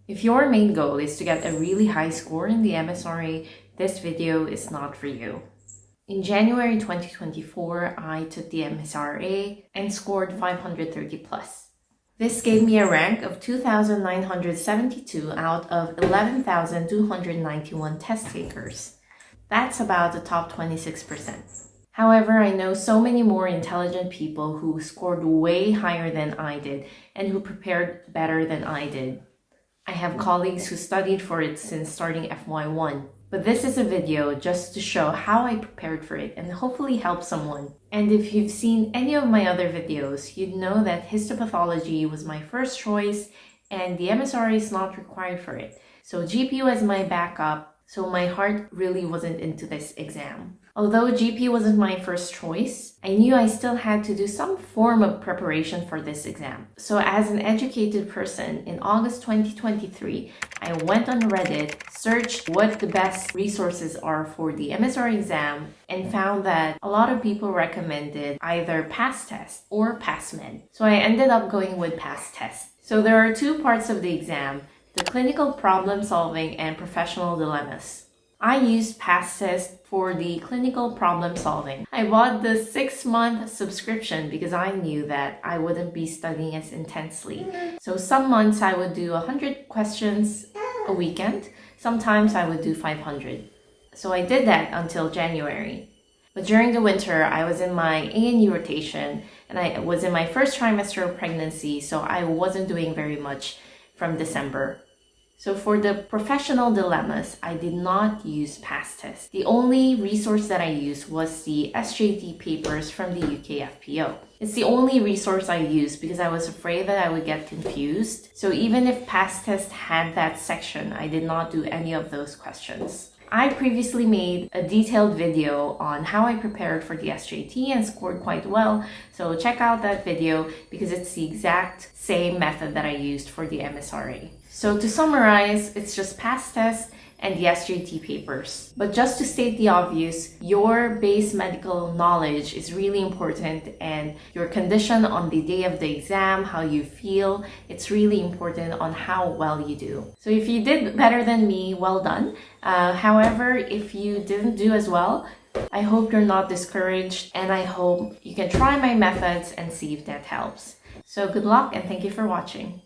If your main goal is to get a really high score in the MSRA, this video is not for you. In January 2024, I took the MSRA and scored 530 plus. This gave me a rank of 2,972 out of 11,291 test takers. That's about the top 26%. However, I know so many more intelligent people who scored way higher than I did and who prepared better than I did. I have colleagues who studied for it since starting FY1. But this is a video just to show how I prepared for it and hopefully help someone. And if you've seen any of my other videos, you'd know that histopathology was my first choice and the MSRA is not required for it. So GP was my backup, so my heart really wasn't into this exam. Although GP wasn't my first choice, I knew I still had to do some form of preparation for this exam. So as an educated person, in August 2023, I went on Reddit, searched what the best resources are for the MSRA exam, and found that a lot of people recommended either PASS test or PASS Med. So I ended up going with PASS test. So there are two parts of the exam: the clinical problem solving and professional dilemmas. I used PASS test for the clinical problem solving. I bought the 6-month subscription because I knew that I wouldn't be studying as intensely. So some months I would do 100 questions a weekend. Sometimes I would do 500. So I did that until January. But during the winter, I was in my A&E rotation and I was in my first trimester of pregnancy, so I wasn't doing very much from December. So for the professional dilemmas, I did not use PASS test. The only resource that I used was the SJT papers from the UK FPO. It's the only resource I used because I was afraid that I would get confused. So even if PASS test had that section, I did not do any of those questions. I previously made a detailed video on how I prepared for the SJT and scored quite well, so check out that video because it's the exact same method that I used for the MSRA. So to summarize, it's just PASS test and the SJT papers. But just to state the obvious, your base medical knowledge is really important, and your condition on the day of the exam, how you feel, it's really important on how well you do. So if you did better than me, well done. However, if you didn't do as well, I hope you're not discouraged, and I hope you can try my methods and see if that helps. So good luck and thank you for watching.